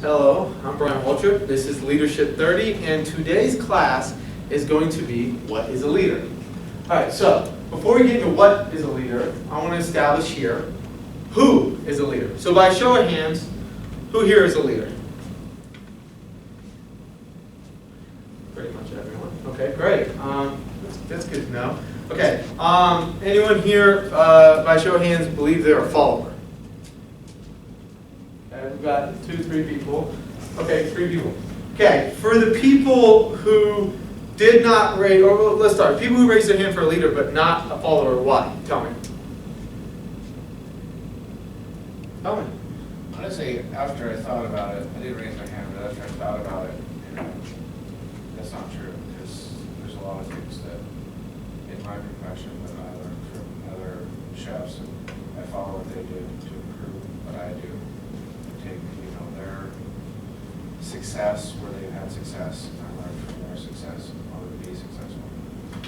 Hello, I'm Brian Waltrip. This is Leadership-30, and today's class is going to be what is a leader. All right, so before we get into what is a leader, I want to establish here who is a leader. So by show of hands, who here is a leader? Pretty much everyone. Okay, great. That's good to know. Okay, anyone here, by show of hands, believe they're a follower? Okay, we've got 2, 3 people. Okay, 3 people. Okay, for the people who did not raise, or let's start. People who raised their hand for a leader but not a follower, why? Tell me. Tell me. Honestly, after I thought about it, I didn't raise my hand, but after I thought about it, that's not true, because there's a lot of things that in my profession that I learned from other chefs, and I follow what they do to improve what I do. Take, their success where they've had success, and I learned from their success in order to be successful.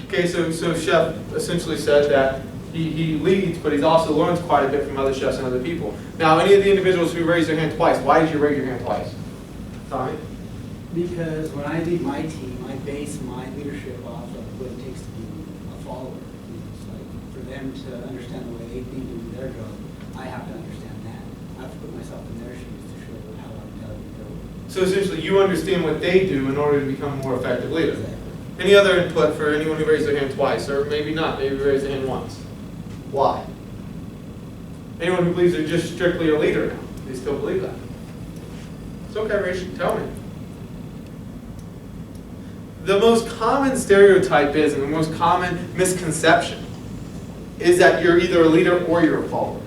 Okay, so Chef essentially said that he leads, but he also learns quite a bit from other chefs and other people. Now, any of the individuals who raised their hand twice, why did you raise your hand twice? Tommy? Because when I lead my team, I base my leadership off of what it takes to be a follower. It's like for them to understand the way they think and do their job, I have to understand that. I have to put myself in their shoes to show how I'm telling them. So essentially, you understand what they do in order to become a more effective leader. Exactly. Any other input for anyone who raised their hand twice, or maybe not, maybe raised their hand once? Why? Anyone who believes they're just strictly a leader now, they still believe that? It's okay, Rachel, tell me. The most common stereotype is, and the most common misconception, is that you're either a leader or you're a follower.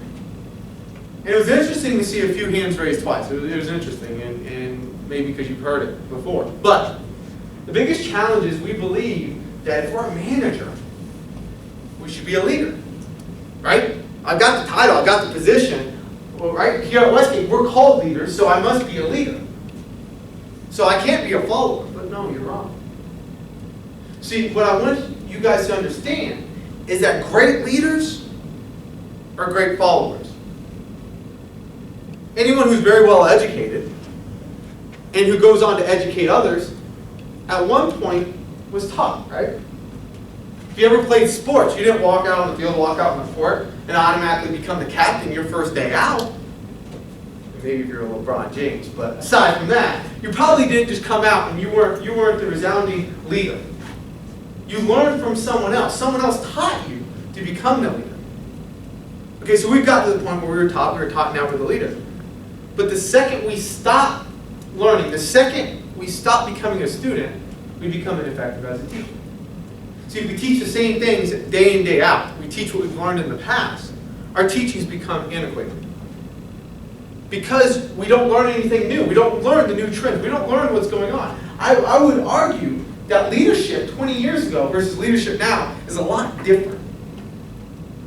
And it was interesting to see a few hands raised twice. It was interesting, and maybe because you've heard it before. But the biggest challenge is we believe that if we're a manager, we should be a leader, right? I've got the title, I've got the position. Well, right here at Westgate, we're called leaders, so I must be a leader. So I can't be a follower. But no, you're wrong. See, what I want you guys to understand is that great leaders are great followers. Anyone who's very well educated and who goes on to educate others, at one point was taught, right? If you ever played sports, you didn't walk out on the field, walk out on the court, and automatically become the captain your first day out. Maybe if you're a LeBron James, but aside from that, you probably didn't just come out and you weren't the resounding leader. You learned from someone else. Someone else taught you to become the leader. Okay, so we've got to the point where we were taught, now we're the leader. But the second we stop learning, the second we stop becoming a student, we become ineffective as a teacher. See, if we teach the same things day in, day out, we teach what we've learned in the past, our teachings become antiquated. Because we don't learn anything new. We don't learn the new trends. We don't learn what's going on. I would argue that leadership 20 years ago versus leadership now is a lot different.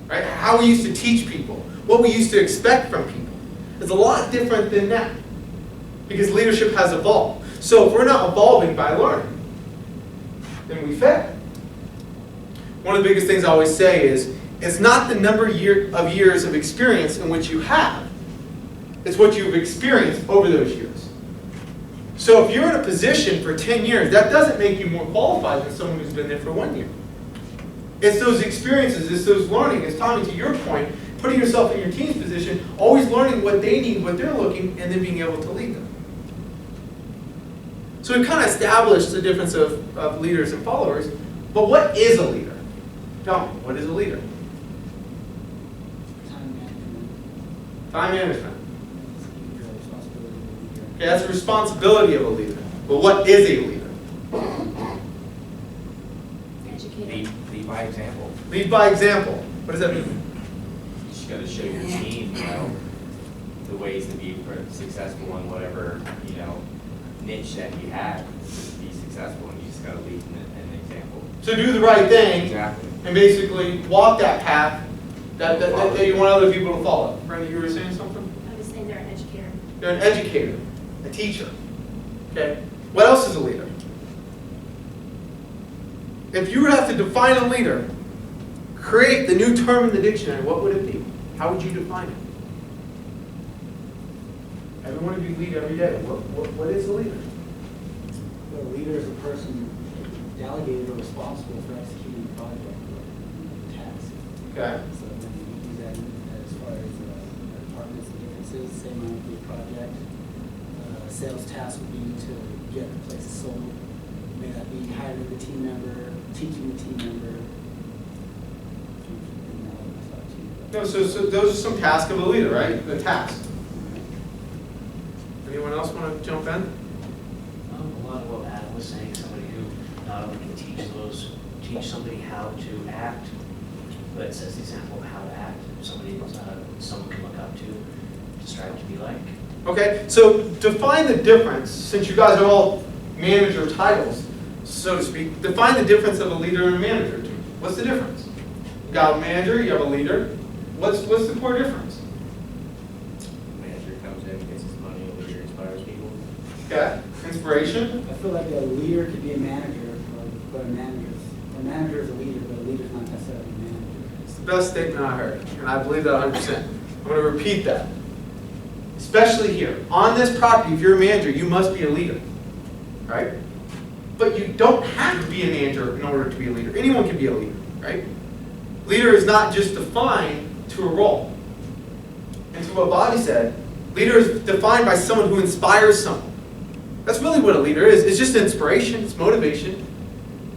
Right? How we used to teach people, what we used to expect from people, is a lot different than that. Because leadership has evolved. So if we're not evolving by learning, then we fail. One of the biggest things I always say is, it's not the number of years of experience in which you have. It's what you've experienced over those years. So if you're in a position for 10 years, that doesn't make you more qualified than someone who's been there for 1 year. It's those experiences, it's those learning, it's Tommy, to your point, putting yourself in your team's position, always learning what they need, what they're looking, and then being able to lead them. So we've kind of established the difference of leaders and followers, but what is a leader? Tell me, what is a leader? Time management. Time management. Responsibility of a leader. Okay, that's the responsibility of a leader. But what is a leader? Educator. Lead by example. Lead by example. What does that mean? You just got to show your team, the ways to be successful in whatever, niche that you have to be successful, and you just got to lead an example. So do the right thing. Exactly. And basically walk that path that you want other people to follow. Brenda, you were saying something? I was saying they're an educator. You're an educator, a teacher. Okay? What else is a leader? If you were to have to define a leader, create the new term in the dictionary, what would it be? How would you define it? Every one of you lead every day. What is a leader? The leader is a person delegated or responsible for executing a project or task. Okay. So then we use that as far as departments and differences, same might be a project. Sales task would be to get the place sold. May that be hiring the team member, teaching the team member. No, so those are some tasks of a leader, right? The task. Anyone else want to jump in? A lot of what Adam was saying, somebody who not only can teach somebody how to act, but sets the example of how to act. Somebody, someone can look up to strive to be like. Okay, so define the difference, since you guys are all manager titles, so to speak, define the difference of a leader and a manager. What's the difference? You got a manager, you have a leader. What's the core difference? Manager comes in, gets his money, a leader inspires people. Okay, inspiration. I feel like a leader could be a manager, but a manager is a leader, but a leader is not necessarily a manager. It's the best statement I heard, and I believe that 100%. I'm going to repeat that. Especially here, on this property, if you're a manager, you must be a leader, right? But you don't have to be a manager in order to be a leader. Anyone can be a leader, right? Leader is not just defined to a role. And to what Bobby said, leader is defined by someone who inspires someone. That's really what a leader is. It's just inspiration, it's motivation.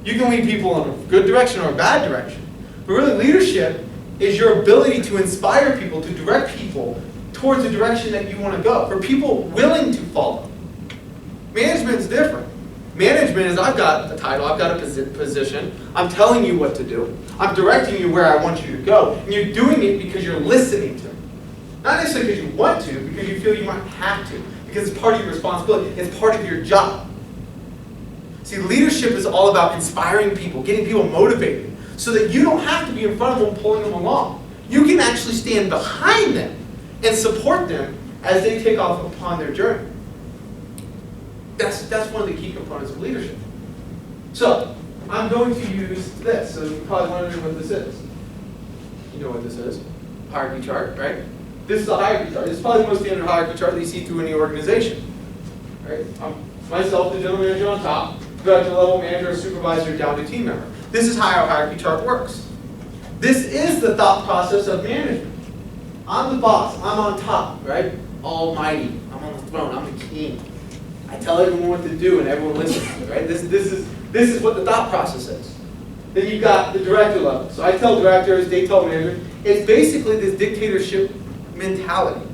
You can lead people in a good direction or a bad direction. But really, leadership is your ability to inspire people, to direct people towards the direction that you want to go, for people willing to follow. Management is different. Management is, I've got a title, I've got a position, I'm telling you what to do, I'm directing you where I want you to go, and you're doing it because you're listening to me. Not necessarily because you want to, because you feel you might have to, because it's part of your responsibility, it's part of your job. See, leadership is all about inspiring people, getting people motivated, so that you don't have to be in front of them pulling them along. You can actually stand behind them and support them as they take off upon their journey. That's one of the key components of leadership. So, I'm going to use this. So you're probably wondering what this is. You know what this is. Hierarchy chart, right? This is a hierarchy chart. This is probably the most standard hierarchy chart that you see through any organization. Right? Myself, the general manager on top, director level manager, supervisor, down to team member. This is how our hierarchy chart works. This is the thought process of management. I'm the boss. I'm on top, right? Almighty. I'm on the throne. I'm the king. I tell everyone what to do and everyone listens to me, right? This is what the thought process is. Then you've got the director level. So I tell directors, they tell managers. It's basically this dictatorship mentality,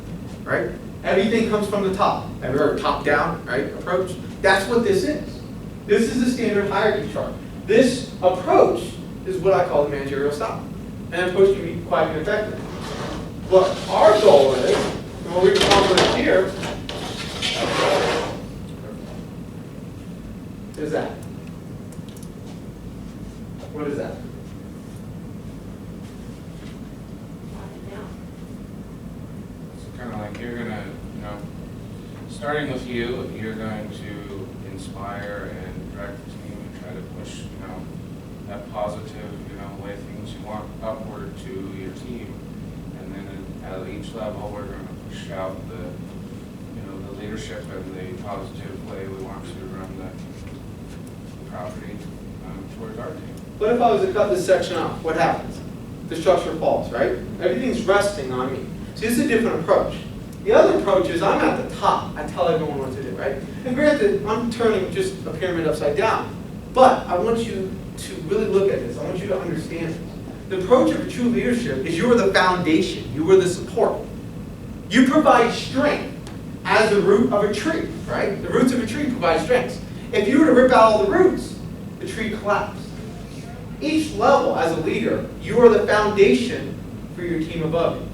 right? Everything comes from the top. Have you heard top-down, right, approach? That's what this is. This is the standard hierarchy chart. This approach is what I call the managerial style. And approach can be quite effective. What our goal is, and what we've accomplished here, is that. What is that? It's kind of like you're going to, starting with you, you're going to inspire and direct the team and try to push, that positive, way things you want upward to your team. And then at each level, we're going to push out the leadership and the positive way we want to run the property towards our team. What if I was to cut this section off? What happens? The structure falls, right? Everything's resting on me. See, this is a different approach. The other approach is I'm at the top. I tell everyone what to do, right? And granted, I'm turning just a pyramid upside down. But I want you to really look at this. I want you to understand this. The approach of true leadership is you are the foundation. You are the support. You provide strength as the root of a tree, right? The roots of a tree provide strength. If you were to rip out all the roots, the tree collapsed. Each level as a leader, you are the foundation for your team above you.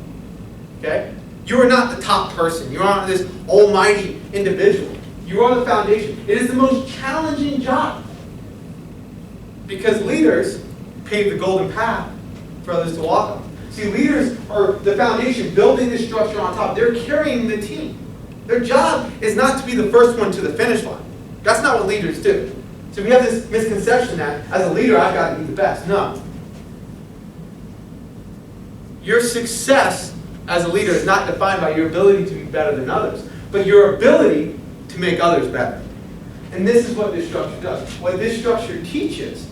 Okay? You are not the top person. You are not this almighty individual. You are the foundation. It is the most challenging job. Because leaders pave the golden path for others to walk on. See, leaders are the foundation, building the structure on top. They're carrying the team. Their job is not to be the first one to the finish line. That's not what leaders do. So we have this misconception that as a leader, I've got to be the best. No. Your success as a leader is not defined by your ability to be better than others, but your ability to make others better. And this is what this structure does. What this structure teaches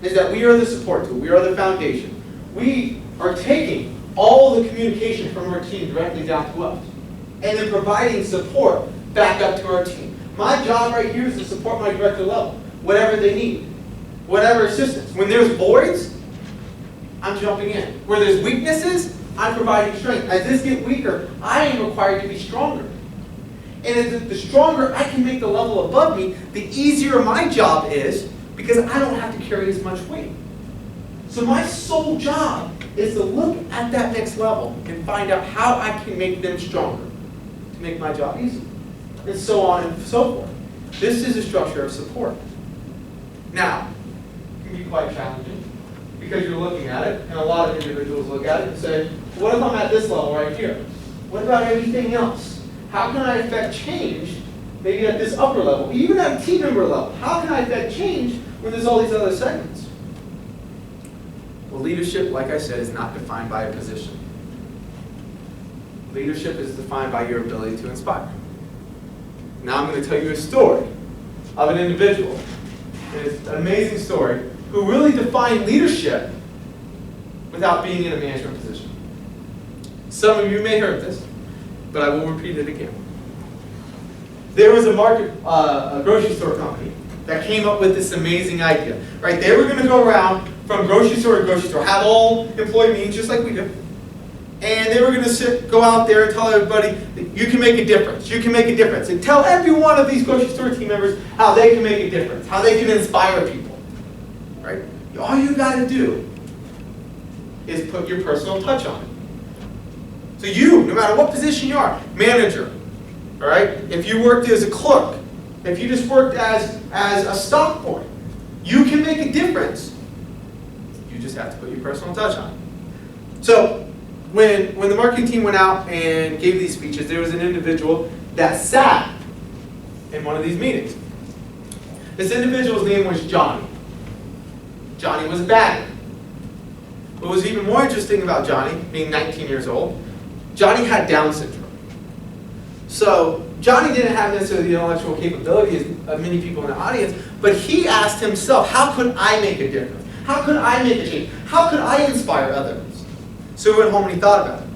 is that we are the support tool. We are the foundation. We are taking all the communication from our team directly down to us, and then providing support back up to our team. My job right here is to support my director level, whatever they need, whatever assistance. When there's voids, I'm jumping in. Where there's weaknesses, I'm providing strength. As this gets weaker, I am required to be stronger. And as the stronger I can make the level above me, the easier my job is, because I don't have to carry as much weight. So my sole job is to look at that next level and find out how I can make them stronger to make my job easier. And so on and so forth. This is a structure of support. Now, it can be quite challenging because you're looking at it, and a lot of individuals look at it and say, what if I'm at this level right here? What about everything else? How can I affect change maybe at this upper level, even at a team member level? How can I affect change when there's all these other segments? Well, leadership, like I said, is not defined by a position. Leadership is defined by your ability to inspire. Now I'm going to tell you a story of an individual. And it's an amazing story who really defined leadership without being in a management position. Some of you may have heard this, but I will repeat it again. There was a grocery store company that came up with this amazing idea. Right? They were going to go around from grocery store to grocery store, have all employee meetings just like we do. And they were going to go out there and tell everybody that you can make a difference. You can make a difference. And tell every one of these grocery store team members how they can make a difference, how they can inspire people. Right? All you got to do is put your personal touch on it. So you, no matter what position you are, manager, all right? If you worked as a clerk, if you just worked as a stock boy, you can make a difference. You just have to put your personal touch on it. So when the marketing team went out and gave these speeches, there was an individual that sat in one of these meetings. This individual's name was Johnny. Johnny was a bagger. What was even more interesting about Johnny, being 19 years old, Johnny had Down syndrome. So Johnny didn't have necessarily the intellectual capability as many people in the audience, but he asked himself, how could I make a difference? How could I make a change? How could I inspire others? So he went home and he thought about it.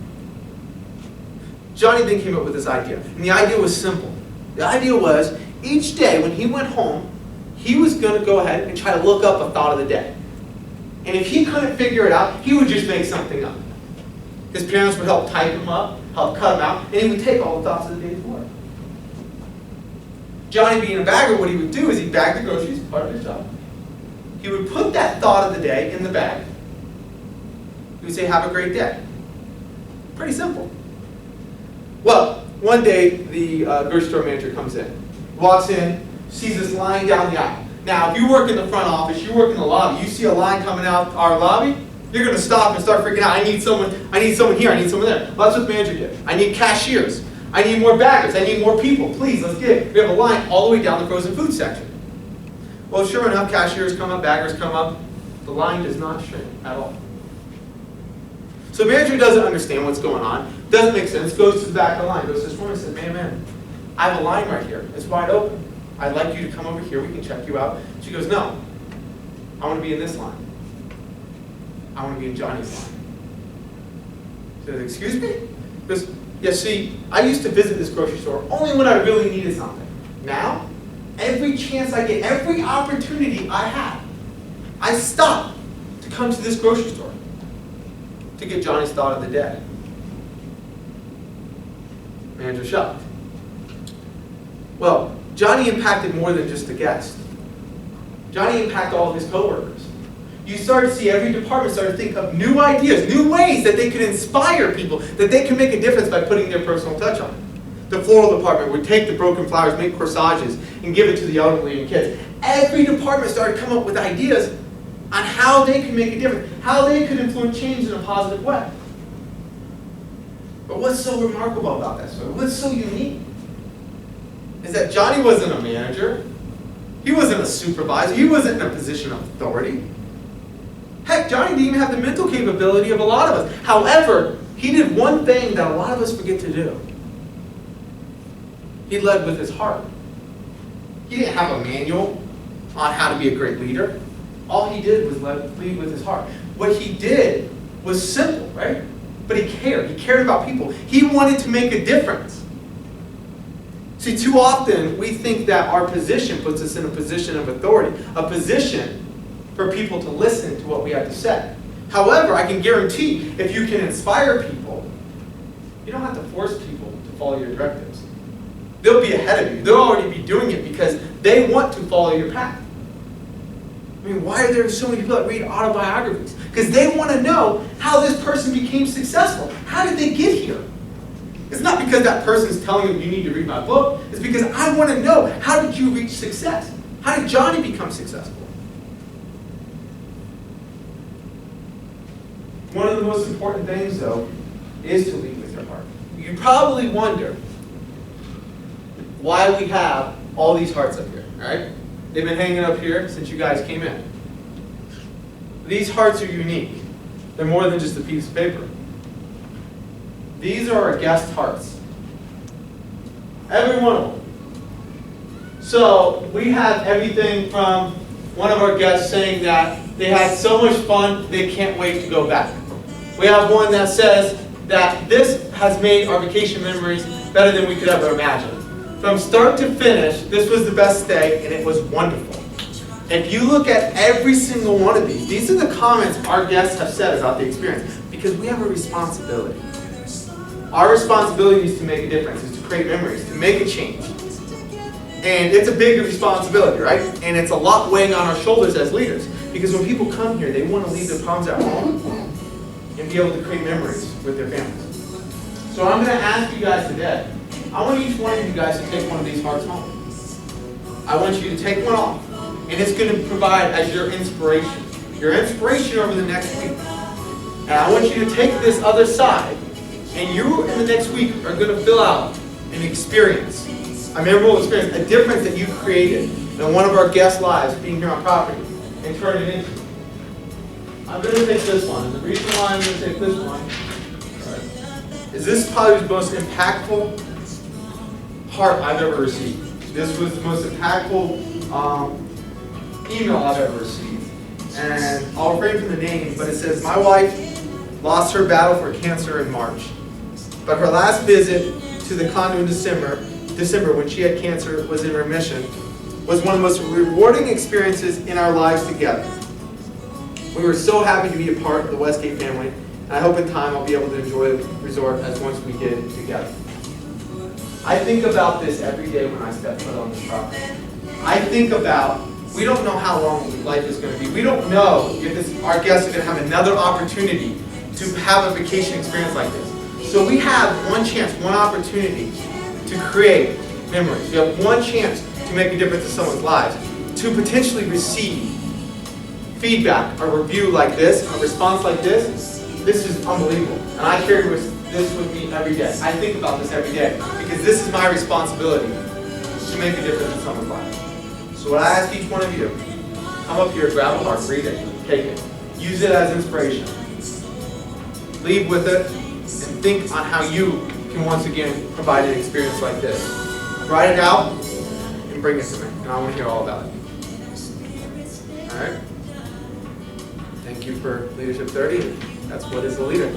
Johnny then came up with this idea. And the idea was simple. The idea was, each day when he went home, he was going to go ahead and try to look up a thought of the day. And if he couldn't figure it out, he would just make something up. His parents would help type him up, help cut him out, and he would take all the thoughts of the day's work. Johnny, being a bagger, what he would do is he'd bag the groceries, part of his job. He would put that thought of the day in the bag. He would say, have a great day. Pretty simple. Well, one day, the grocery store manager comes in, walks in, sees this line down the aisle. Now, if you work in the front office, you work in the lobby, you see a line coming out our lobby, you're going to stop and start freaking out. I need someone here, I need someone there. Well, that's what the manager did. I need cashiers. I need more baggers. I need more people. Please, let's get it. We have a line all the way down the frozen food section. Well, sure enough, cashiers come up, baggers come up. The line does not shrink at all. So the manager doesn't understand what's going on. Doesn't make sense. Goes to the back of the line. Goes to this woman and says, man, I have a line right here. It's wide open. I'd like you to come over here. We can check you out. She goes, no. I want to be in this line. I want to be in Johnny's line. She says, excuse me? He goes, yeah, see, I used to visit this grocery store only when I really needed something. Now, every chance I get, every opportunity I have, I stop to come to this grocery store to get Johnny's thought of the day. Manager shocked. Well, Johnny impacted more than just a guest. Johnny impacted all of his coworkers. You start to see every department start to think of new ideas, new ways that they could inspire people, that they can make a difference by putting their personal touch on it. The floral department would take the broken flowers, make corsages, and give it to the elderly and kids. Every department started to come up with ideas on how they could make a difference, how they could influence change in a positive way. But what's so remarkable about that story? What's so unique is that Johnny wasn't a manager. He wasn't a supervisor. He wasn't in a position of authority. Heck, Johnny didn't even have the mental capability of a lot of us. However, he did one thing that a lot of us forget to do. He led with his heart. He didn't have a manual on how to be a great leader. All he did was lead with his heart. What he did was simple, right? But he cared. He cared about people. He wanted to make a difference. See, too often we think that our position puts us in a position of authority, a position for people to listen to what we have to say. However, I can guarantee if you can inspire people, you don't have to force people to follow your directives. They'll be ahead of you. They'll already be doing it because they want to follow your path. I mean, why are there so many people that read autobiographies? Because they want to know how this person became successful. How did they get here? It's not because that person's telling them you need to read my book. It's because I want to know, how did you reach success? How did Johnny become successful? One of the most important things, though, is to lead with your heart. You probably wonder why we have all these hearts up here, all right? They've been hanging up here since you guys came in. These hearts are unique. They're more than just a piece of paper. These are our guest hearts. Every one of them. So we have everything from one of our guests saying that they had so much fun, they can't wait to go back. We have one that says that this has made our vacation memories better than we could ever imagine. From start to finish, this was the best stay, and it was wonderful. If you look at every single one of these are the comments our guests have said about the experience, because we have a responsibility. Our responsibility is to make a difference, is to create memories, to make a change. And it's a big responsibility, right? And it's a lot weighing on our shoulders as leaders, because when people come here, they want to leave their problems at home and be able to create memories with their families. So I'm going to ask you guys today, I want each one of you guys to take one of these hearts home. I want you to take one off. And it's going to provide as your inspiration over the next week. And I want you to take this other side, and you in the next week are going to fill out an experience, a memorable experience, a difference that you created in one of our guest lives being here on property, and turn it into. I'm going to take this one. And the reason why I'm going to take this one is this is probably the most impactful heart I've ever received. This was the most impactful email I've ever received. And I'll refrain from the name, but it says, my wife lost her battle for cancer in March. But her last visit to the condo in December when she had cancer was in remission, was one of the most rewarding experiences in our lives together. We were so happy to be a part of the Westgate family, and I hope in time I'll be able to enjoy the resort as once we get it together. I think about this every day when I step foot on this property. I think about, we don't know how long life is going to be. We don't know if our guests are going to have another opportunity to have a vacation experience like this. So we have one chance, one opportunity to create memories. We have one chance to make a difference in someone's lives, to potentially receive feedback, a review like this, a response like this. This is unbelievable. And I carry this with me every day. I think about this every day because this is my responsibility to make a difference in someone's life. So what I ask each one of you, come up here, grab a heart, read it, take it. Use it as inspiration. Leave with it and think on how you can once again provide an experience like this. Write it out and bring it to me. And I want to hear all about it. All right? Thank you for Leadership 30. That's what is a leader.